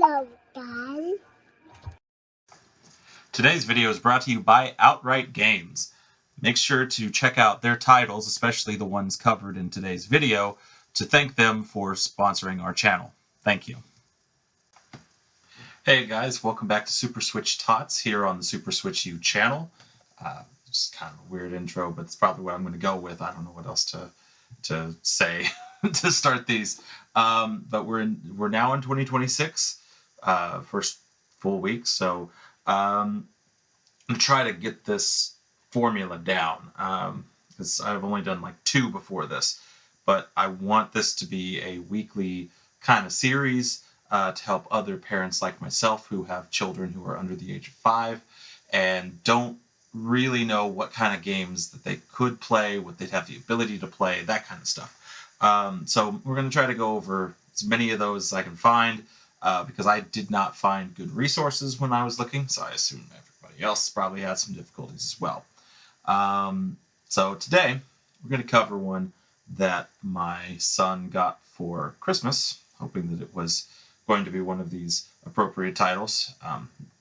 Hello, Dad. Today's video is brought to you by Outright Games. Make sure to check out their titles, especially the ones covered in today's video, to thank them for sponsoring our channel. Thank you. Hey guys, welcome back to Super Switch Tots here on the Super Switch U channel. Just kind of a weird intro, but it's probably what I'm going to go with. I don't know what else to say to start these. But we're now in 2026, first full week, so I'm going to try to get this formula down, because I've only done like 2 before this, but I want this to be a weekly kind of series to help other parents like myself who have children who are under the age of 5 and don't really know what kind of games that they could play, what they'd have the ability to play, that kind of stuff. So we're going to try to go over as many of those as I can find, because I did not find good resources when I was looking, so I assume everybody else probably had some difficulties as well. So today we're going to cover one that my son got for Christmas, hoping that it was going to be one of these appropriate titles.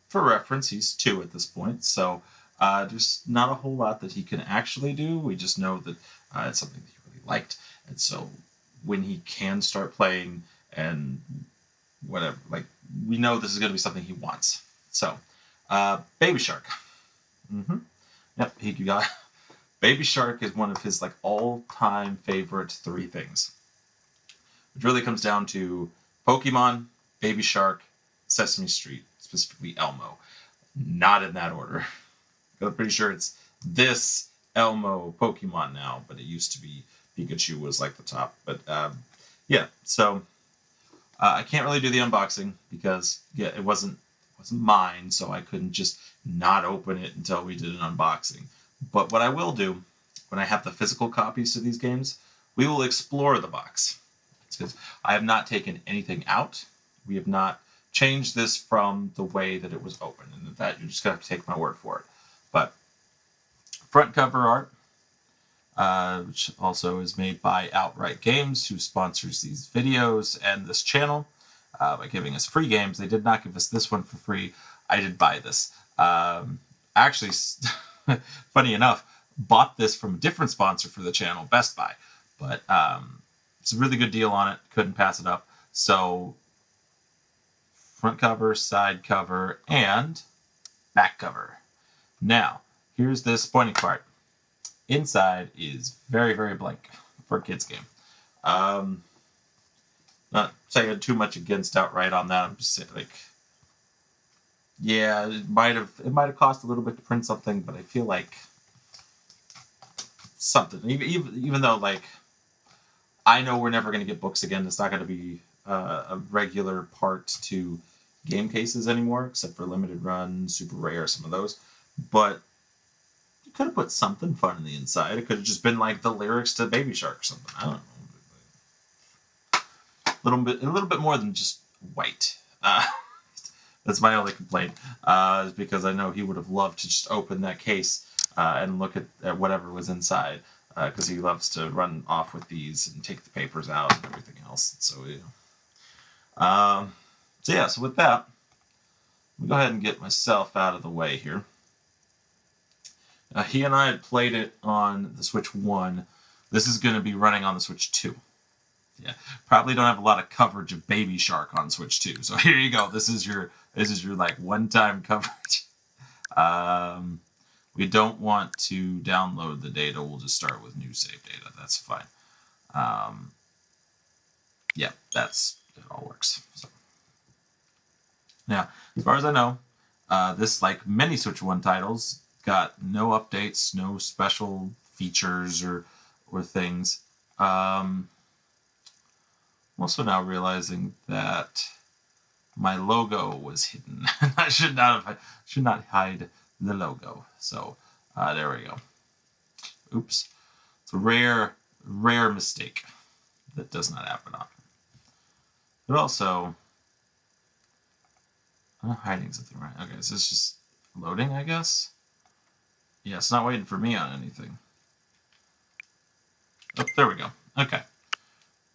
For reference, he's 2 at this point, so there's not a whole lot that he can actually do. We just know that it's something that he really liked, and so when he can start playing and whatever, like, we know this is going to be something he wants. So, Baby Shark. Yep, he got Baby Shark is one of his like all-time favorite 3 things. It really comes down to Pokemon, Baby Shark, Sesame Street, specifically Elmo. Not in that order. I'm pretty sure it's this Elmo Pokemon now, but it used to be Pikachu was like the top. But yeah, so I can't really do the unboxing because it wasn't mine, so I couldn't just not open it until we did an unboxing. But what I will do when I have the physical copies to these games, we will explore the box. It's because I have not taken anything out. We have not changed this from the way that it was open, and that you're just gonna have to take my word for it. But front cover art, which also is made by Outright Games, who sponsors these videos and this channel by giving us free games. They did not give us this one for free. I did buy this. Actually, funny enough, bought this from a different sponsor for the channel, Best Buy. But it's a really good deal on it. Couldn't pass it up. So front cover, side cover, and back cover. Now, here's the disappointing part. Inside is very, very blank for a kid's game. Not saying too much against Outright on that. I'm just saying, like, yeah, it might have cost a little bit to print something, but I feel like something. Even though, like, I know we're never going to get books again. It's not going to be a regular part to game cases anymore, except for limited run, super rare, some of those. But you could have put something fun in the inside. It could have just been like the lyrics to Baby Shark or something. I don't know. A little bit more than just white. That's my only complaint, is because I know he would have loved to just open that case and look at whatever was inside, because he loves to run off with these and take the papers out and everything else. So yeah. So with that, let me go ahead and get myself out of the way here. He and I had played it on the Switch 1. This is going to be running on the Switch 2. Yeah, probably don't have a lot of coverage of Baby Shark on Switch 2. So here you go. This is your like one-time coverage. We don't want to download the data. We'll just start with new save data. That's fine. Yeah, it all works. So now, as far as I know, this, like many Switch 1 titles, got no updates, no special features or things. I'm also now realizing that my logo was hidden. I should not hide the logo. So there we go. Oops. It's a rare mistake that does not happen often. But also, I'm not hiding something, right? Okay, so it's just loading, I guess. Yeah, it's not waiting for me on anything. Oh, there we go. Okay.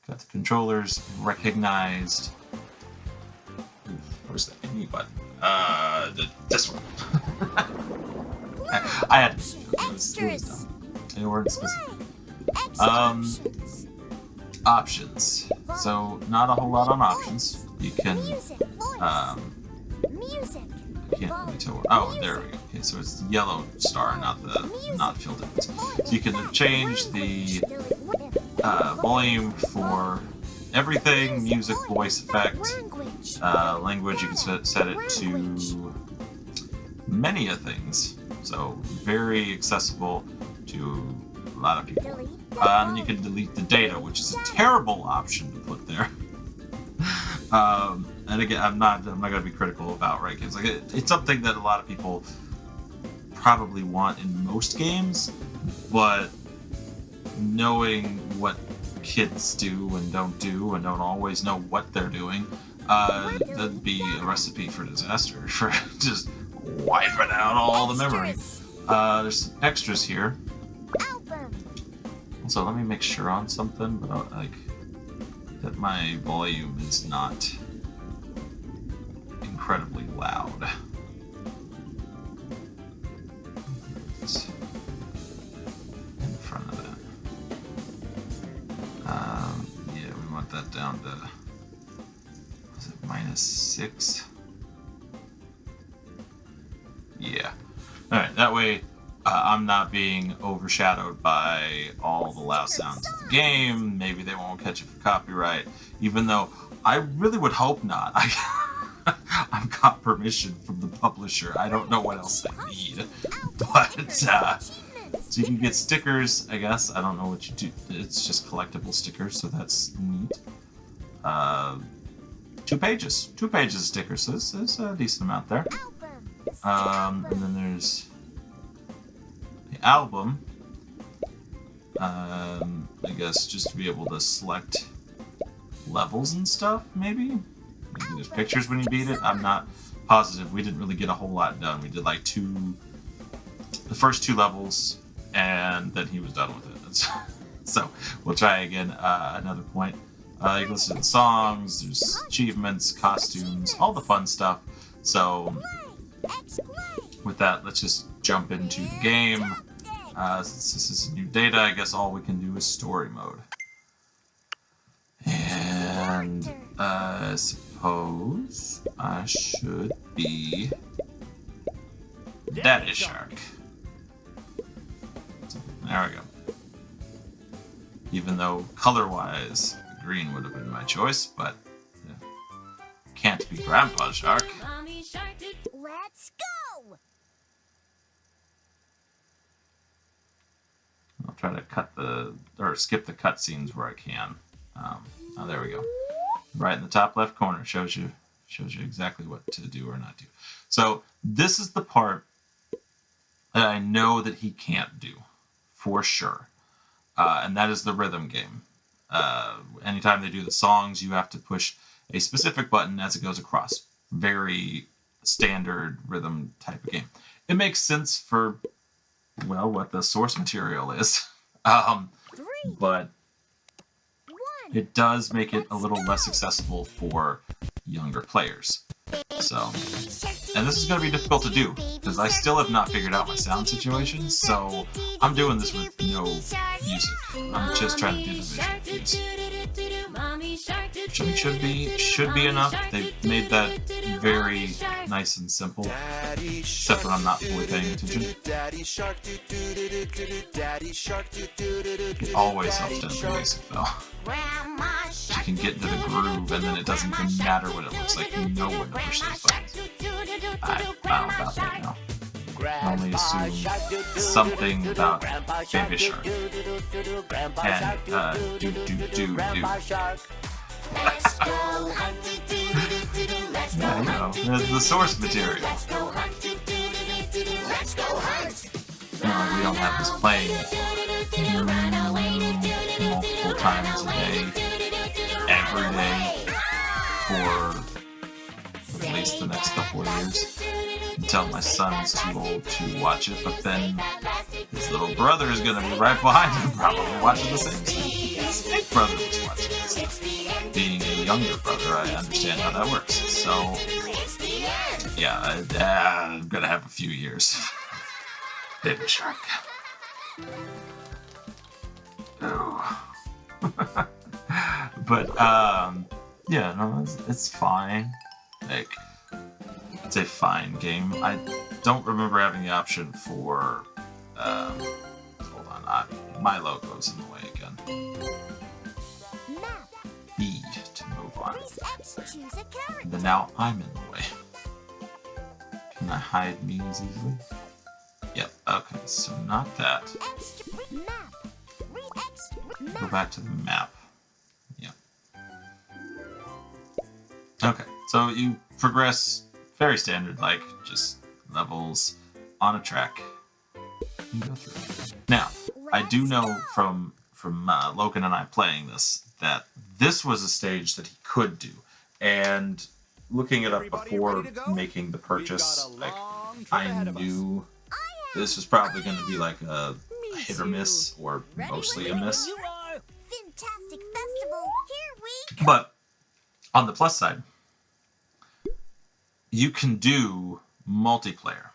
Got the controllers recognized. Oof. Where's the menu button? This one. I had to. It was dumb. They weren't specific. Options. So not a whole lot on options. You can can't really tell. Oh, there we go. Okay, so it's the yellow star, not field inputs. So you can change the volume for everything: music, voice effect, language. You can set it to many of things. So very accessible to a lot of people. And you can delete the data, which is a terrible option to put there. And again, I'm not going to be critical about right games. Like it's something that a lot of people probably want in most games, but knowing what kids do and don't always know what they're doing, that'd be a recipe for disaster, for just wiping out all the memory. There's some extras here. So let me make sure on something, but that my volume is not incredibly loud. It's in front of that. Yeah, we want that down to, was it -6? Yeah. Alright, that way I'm not being overshadowed by all the loud sounds of the game. Maybe they won't catch it for copyright, even though I really would hope not. I've got permission from the publisher. I don't know what else I need. But, so you can get stickers, I guess. I don't know what you do. It's just collectible stickers, so that's neat. 2 pages. 2 pages of stickers, so there's a decent amount there. And then there's the album. I guess just to be able to select levels and stuff, maybe? Maybe there's pictures when you beat it. I'm not positive. We didn't really get a whole lot done. We did like the first 2 levels, and then he was done with it. So we'll try again another point. You can listen to the songs, there's achievements, costumes, all the fun stuff. So with that, let's just jump into the game. Since this is new data, I guess all we can do is story mode. And I suppose I should be Daddy Shark. So, there we go. Even though color-wise, green would have been my choice, but can't be Grandpa Shark. Let's go! I'll try to skip the cutscenes where I can. Oh, there we go. Right in the top left corner shows you exactly what to do or not do. So this is the part that I know that he can't do for sure, and that is the rhythm game. Anytime they do the songs, you have to push a specific button as it goes across. Very standard rhythm type of game. It makes sense for, well, what the source material is, but it does make it a little less accessible for younger players. So, and this is going to be difficult to do, because I still have not figured out my sound situation, so I'm doing this with no music. I'm just trying to do the visual cues. Which should be enough. They've made that very nice and simple, except when I'm not fully paying attention. It always helps to have the music, though. You can get into the groove, and then it doesn't even matter what it looks like. You know when to push those buttons. I don't know about that now. I only assume something about Baby Shark. And, do. Yeah, you know, the source material. We don't have this playing multiple times a day, every day, for at least the next couple of years, until my son's too old to watch it, but then his little brother is going to be right behind him, probably watching the same thing. His big brother was watching this stuff. Being a younger brother, I understand how that works. So, Yeah, I'm gonna have a few years. Baby shark. Oh. But yeah, no, it's fine. Like, it's a fine game. I don't remember having the option for hold on, my logo's in the way again. Map. E to move on. Press X, choose a character. But now I'm in the way. Can I hide me as easily? Yep, okay, so not that. X, map. X, map. Go back to the map. Yep. Okay, so you progress very standard, like just levels on a track. You go through. Now, I do know from Logan and I playing this that this was a stage that he could do, and looking it up before making the purchase, like I knew this was probably going to be like a hit or miss, or mostly a miss. Fantastic festival. Here we go. But on the plus side, you can do multiplayer.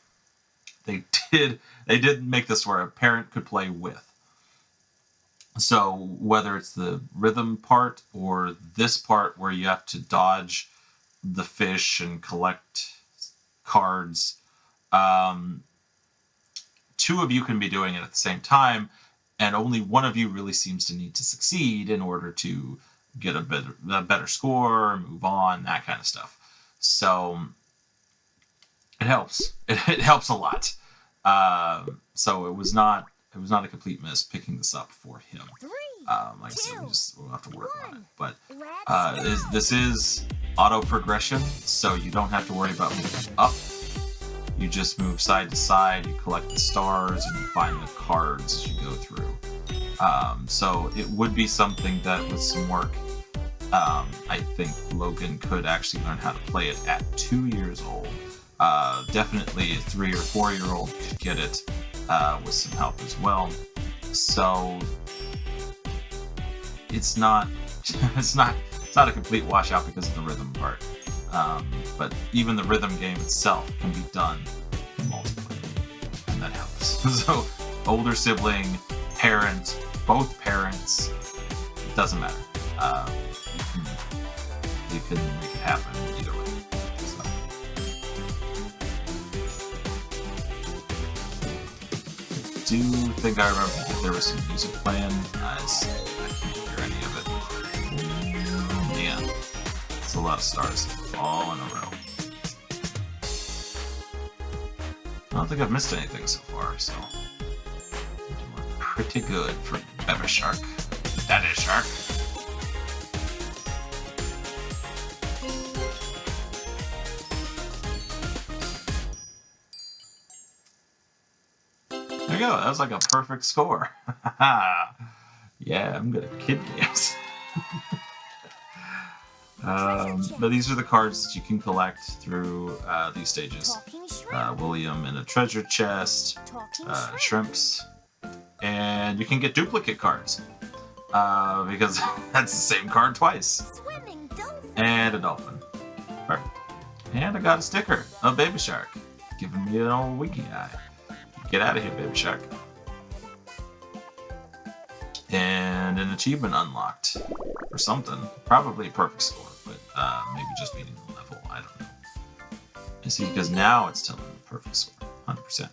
They did make this where a parent could play with. So whether it's the rhythm part or this part where you have to dodge the fish and collect cards, two of you can be doing it at the same time, and only one of you really seems to need to succeed in order to get a better score, move on, that kind of stuff. So it helps. It helps a lot. So it was not a complete miss picking this up for him. Like I said, we'll have to work on it. But this is auto progression, so you don't have to worry about moving up. You just move side to side, you collect the stars, and you find the cards as you go through. So it would be something that with some work, I think Logan could actually learn how to play it at 2 years old. Definitely a 3 or 4 year old could get it with some help as well. So it's not a complete washout because of the rhythm part. But even the rhythm game itself can be done in multiplayer, and that helps. So older sibling, parent, both parents, it doesn't matter. You can make it happen either way. I do think I remember that there was some music playing. I can't hear any of it. Man, it's a lot of stars all in a row. I don't think I've missed anything so far, so I'm doing pretty good for Baby Shark. Daddy Shark. There you go. That was like a perfect score. Yeah, I'm good at kid games. But these are the cards that you can collect through these stages. William in a treasure chest, shrimps, and you can get duplicate cards because that's the same card twice. And a dolphin. Perfect. And I got a sticker of Baby Shark, giving me an old winky eye. Get out of here, Baby Shark. And an achievement unlocked or something. Probably a perfect score, but maybe just beating the level. I don't know. I see, because now it's telling me perfect score. 100%.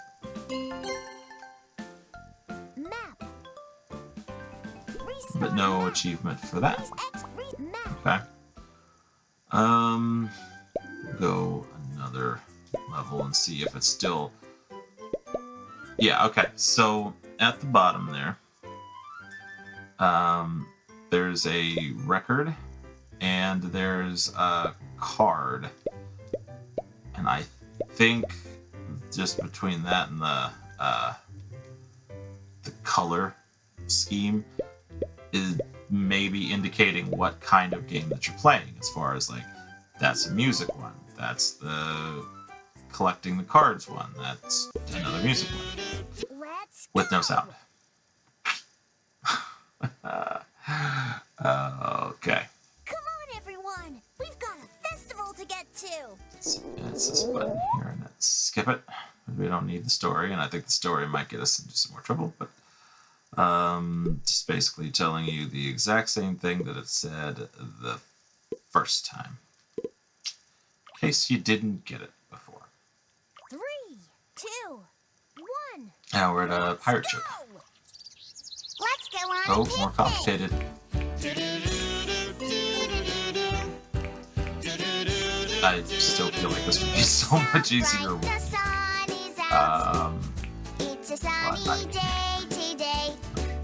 But no achievement for that. Okay. Go another level and see if it's still... Yeah, okay. So at the bottom there, there's a record and there's a card. And I think just between that and the color scheme is maybe indicating what kind of game that you're playing, as far as like, that's a music one, that's the collecting the cards one, that's another music one with no sound. Okay. Come on, everyone! We've got a festival to get to! It's this button here, and let's skip it. We don't need the story, and I think the story might get us into some more trouble, but just basically telling you the exact same thing that it said the first time. In case you didn't get it before. 3, 2, 1. Now we're at a pirate ship. Let's go on a Oh, picnic. more complicated. I still feel like this would be so much easier. The sun is out. It's a sunny What? day today.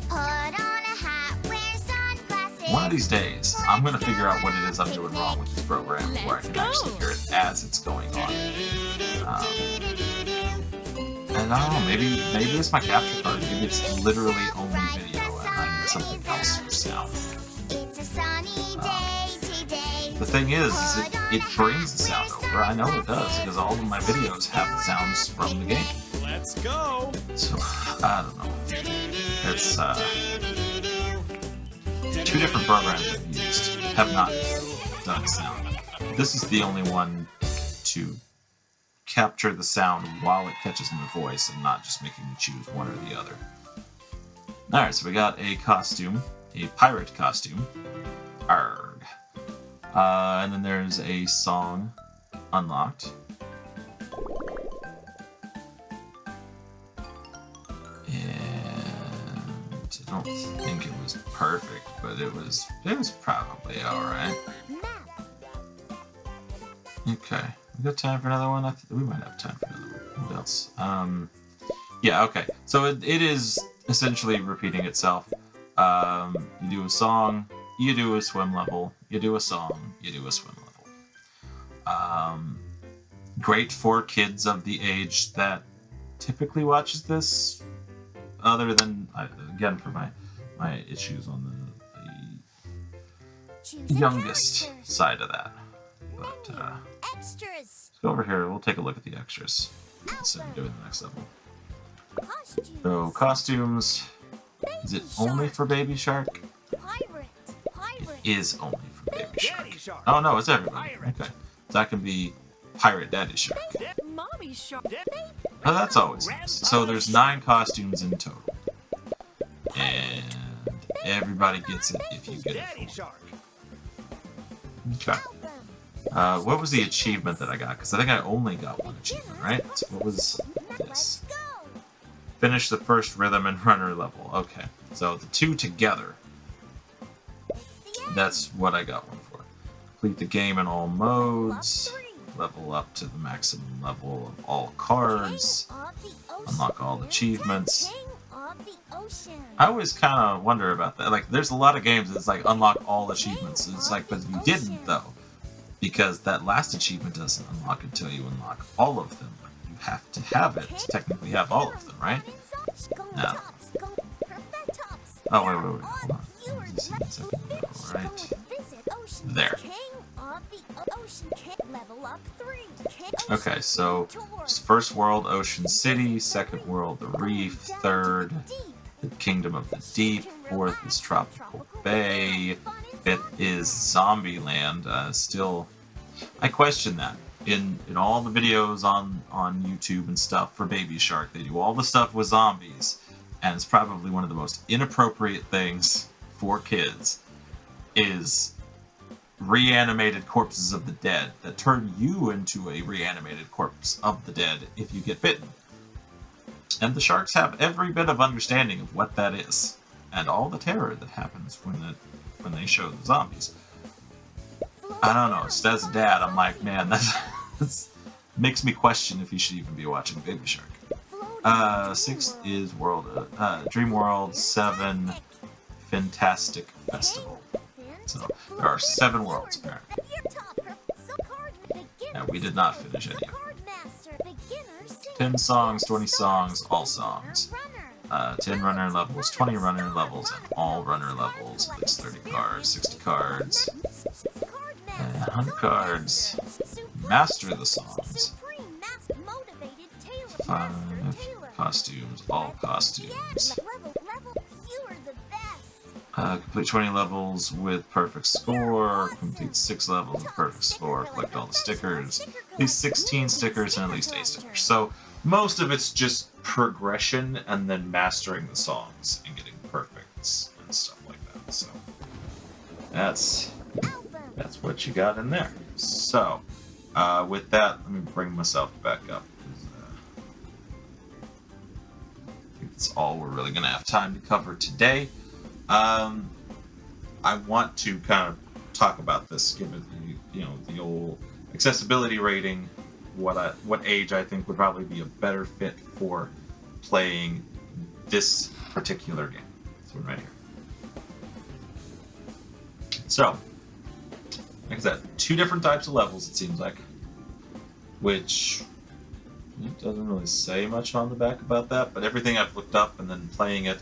Put on a hat, wear sunglasses. One of these days, I'm going to figure out what it is I'm doing wrong with this program where I can actually hear it as it's going on. And I don't know, maybe it's my capture card. Maybe it's literally only video and I need something else for sound. It's a sunny day today. The thing is it brings the sound over. I know it does because all of my videos have the sounds from the game. Let's go! So, I don't know. It's, two different programs I've used have not done sound. This is the only one to capture the sound while it catches my voice and not just making me choose one or the other. Alright, so we got a costume, a pirate costume. Arrgh. And then there's a song unlocked. And I don't think it was perfect, but it was probably alright. Okay. We got time for another one? We might have time for another one. What else? Yeah, okay. So it is essentially repeating itself. You do a song, you do a swim level, you do a song, you do a swim level. Great for kids of the age that typically watches this, other than, again, for my issues on the youngest side of that. But, Extras. let's go over here. We'll take a look at the extras instead of doing the next level. Costumes. So, costumes. Is it only for Baby Shark? Pirate. Is only for Baby Shark. Daddy Shark! Oh no, it's everybody. Pirate. Okay. So that can be Pirate Daddy Shark. Mommy Shark. Oh, that's always nice. So there's 9 costumes in total. And everybody gets it if you get Daddy it. Shark! Okay. What was the achievement that I got? Because I think I only got one achievement, right? So what was this? Go. Finish the first rhythm and runner level. Okay. So the 2 together. That's what I got one for. Complete the game in all modes. Level up to the maximum level of all cards. Unlock all achievements. King of the ocean. I always kind of wonder about that. Like, there's a lot of games that's like unlock all achievements. It's like, but you didn't though, because that last achievement doesn't unlock until you unlock all of them. You have to have it to technically have all of them, right? No. Oh wait, hold on. Right there. Okay, so first world, Ocean City. Second world, the Reef. Third, the Kingdom of the Deep. Fourth is Tropical Bay. Fifth is Zombie Land. Still, I question that. In all the videos on YouTube and stuff for Baby Shark, they do all the stuff with zombies, and it's probably one of the most inappropriate things for kids is reanimated corpses of the dead that turn you into a reanimated corpse of the dead if you get bitten. And the sharks have every bit of understanding of what that is, and all the terror that happens when they show the zombies. I don't know, just as a dad, I'm like, man, that's makes me question if you should even be watching Baby Shark. 6 is Dream World. 7, Fantastic Festival. So there are 7 worlds apparently. And we did not finish any of them. 10 songs, 20 songs, all songs. 10 runner levels, 20 runner levels, and all runner levels. At least 30 cards, 60 cards, and 100 cards. Master the songs. 5 costumes, all costumes. Complete 20 levels with perfect score. Complete 6 levels with perfect score. Collect all the stickers. At least 16 stickers and at least 8 stickers. So most of it's just progression and then mastering the songs and getting perfects and stuff like that. So that's what you got in there. So with that, let me bring myself back up. I think that's all we're really going to have time to cover today. I want to kind of talk about this, give it the old accessibility rating. What age I think would probably be a better fit for playing this particular game. This one right here. So, like I said, 2 different types of levels. It seems like, which it doesn't really say much on the back about that, but everything I've looked up and then playing it,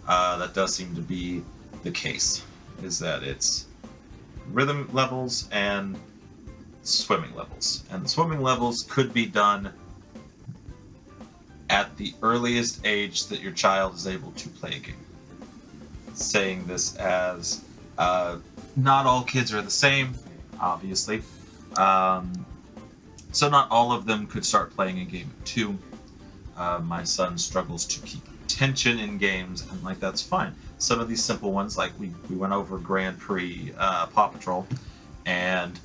that does seem to be the case, is that it's rhythm levels and swimming levels. And the swimming levels could be done at the earliest age that your child is able to play a game. Saying this as not all kids are the same, obviously. So not all of them could start playing a game at 2. My son struggles to keep attention in games, and like that's fine. Some of these simple ones, like we went over Grand Prix Paw Patrol, and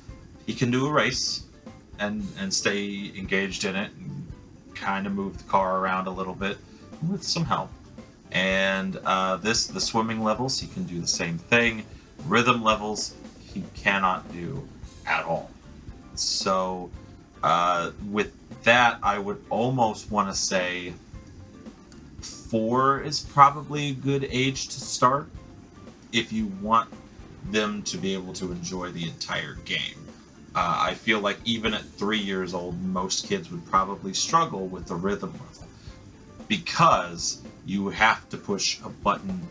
he can do a race and stay engaged in it and kind of move the car around a little bit with some help. And the swimming levels, he can do the same thing. Rhythm levels, he cannot do at all. So with that, I would almost want to say 4 is probably a good age to start if you want them to be able to enjoy the entire game. I feel like even at 3 years old, most kids would probably struggle with the rhythm level because you have to push a button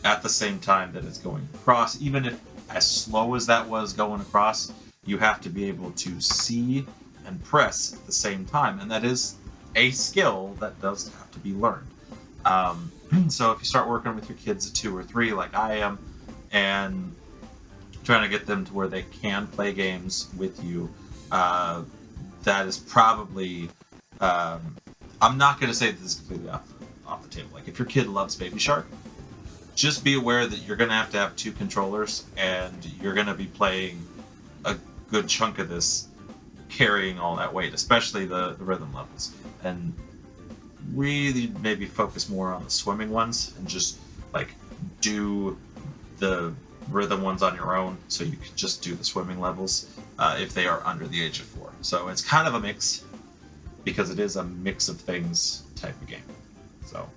at the same time that it's going across. Even if as slow as that was going across, you have to be able to see and press at the same time, and that is a skill that does have to be learned. So if you start working with your kids at 2 or 3 like I am, and trying to get them to where they can play games with you, that is probably I'm not going to say this is completely off the table. Like if your kid loves Baby Shark, just be aware that you're going to have 2 controllers, and you're going to be playing a good chunk of this carrying all that weight, especially the rhythm levels. And really maybe focus more on the swimming ones and just like do the rhythm ones on your own, so you can just do the swimming levels if they are under the age of 4. So it's kind of a mix, because it is a mix of things type of game. So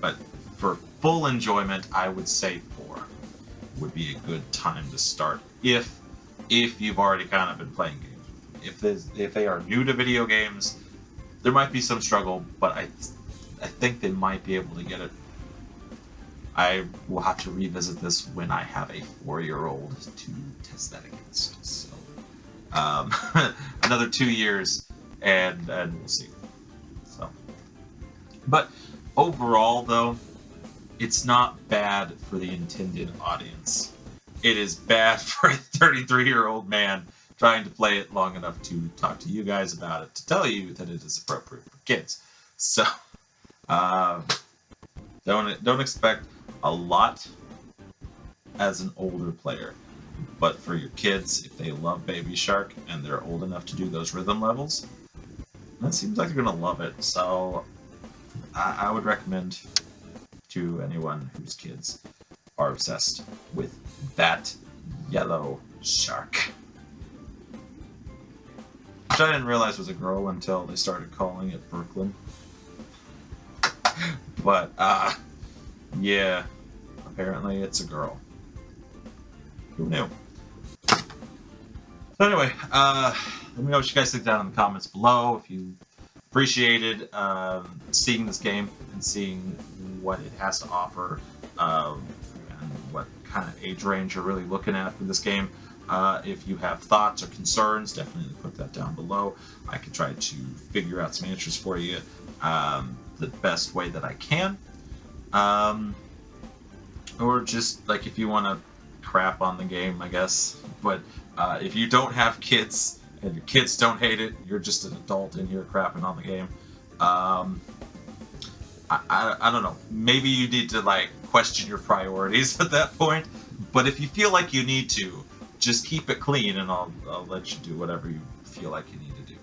but for full enjoyment, I would say 4 would be a good time to start if you've already kind of been playing games. If they are new to video games, there might be some struggle, but I think they might be able to get it. I will have to revisit this when I have a 4-year-old to test that against. So another 2 years, and we'll see. So, but overall, though, it's not bad for the intended audience. It is bad for a 33-year-old man trying to play it long enough to talk to you guys about it, to tell you that it is appropriate for kids. So don't expect a lot as an older player, but for your kids, if they love Baby Shark and they're old enough to do those rhythm levels, that seems like they're gonna love it. So I would recommend to anyone whose kids are obsessed with that yellow shark, which I didn't realize was a girl until they started calling it Brooklyn. But yeah, apparently it's a girl. Who knew? So anyway, let me know what you guys think down in the comments below. If you appreciated seeing this game and seeing what it has to offer, and what kind of age range you're really looking at for this game. If you have thoughts or concerns, definitely put that down below. I can try to figure out some answers for you the best way that I can. or just like if you want to crap on the game, I guess. But if you don't have kids and your kids don't hate it, you're just an adult in here crapping on the game. I don't know. Maybe you need to like question your priorities at that point. But if you feel like you need to, just keep it clean, and I'll let you do whatever you feel like you need to do.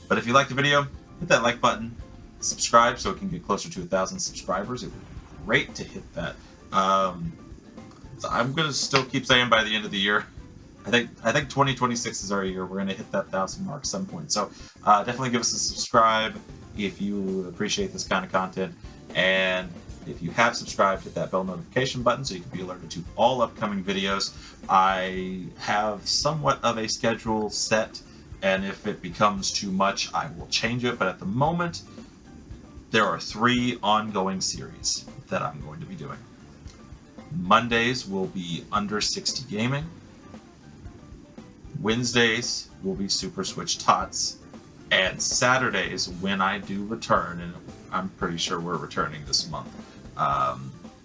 But if you like the video, hit that like button, subscribe so it can get closer to 1,000 subscribers. It would be great to hit that. So I'm gonna still keep saying by the end of the year. I think 2026 is our year. We're gonna hit that 1,000 mark some point. So definitely give us a subscribe if you appreciate this kind of content, and if you have subscribed, hit that bell notification button so you can be alerted to all upcoming videos. I have somewhat of a schedule set, and if it becomes too much, I will change it. But at the moment, there are 3 ongoing series that I'm going to be doing. Mondays will be Under 60 Gaming. Wednesdays will be Super Switch Tots. And Saturdays, when I do return, and I'm pretty sure we're returning this month,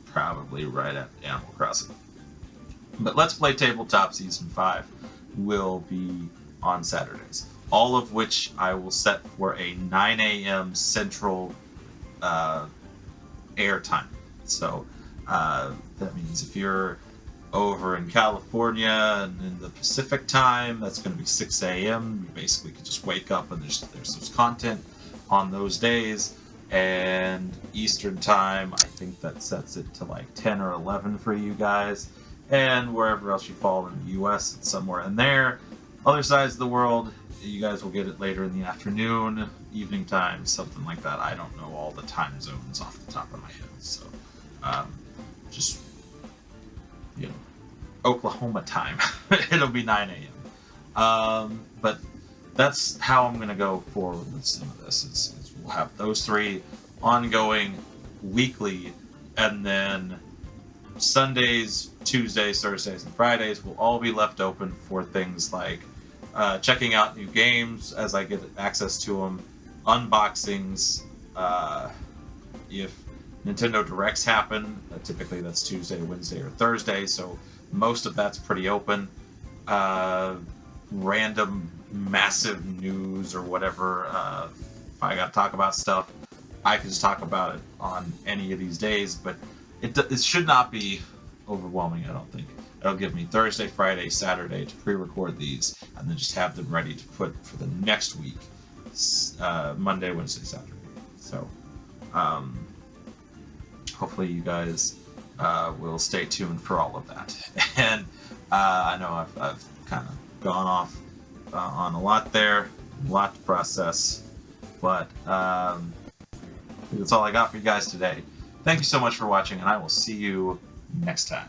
probably right at Animal Crossing. But Let's Play Tabletop Season 5 will be on Saturdays, all of which I will set for a 9 a.m. Central air time. So that means if you're over in California and in the Pacific time, that's going to be 6 a.m. You basically could just wake up and there's content on those days. And Eastern time, I think that sets it to like 10 or 11 for you guys. And wherever else you fall in the U.S., it's somewhere in there. Other sides of the world, you guys will get it later in the afternoon, evening time, something like that. I don't know all the time zones off the top of my head. So just, you know, Oklahoma time. It'll be 9 a.m. But that's how I'm going to go forward with some of this. Is we'll have those 3 ongoing weekly, and then Sundays, Tuesdays, Thursdays, and Fridays will all be left open for things like checking out new games as I get access to them, unboxings, if Nintendo Directs happen, typically that's Tuesday, Wednesday, or Thursday, so most of that's pretty open. Random, massive news or whatever, if I gotta talk about stuff, I can just talk about it on any of these days, but it should not be overwhelming, I don't think. It'll give me Thursday, Friday, Saturday to pre-record these, and then just have them ready to put for the next week, Monday, Wednesday, Saturday. So, hopefully you guys will stay tuned for all of that. And I know I've kind of gone off on a lot there, a lot to process, but I think that's all I got for you guys today. Thank you so much for watching, and I will see you next time.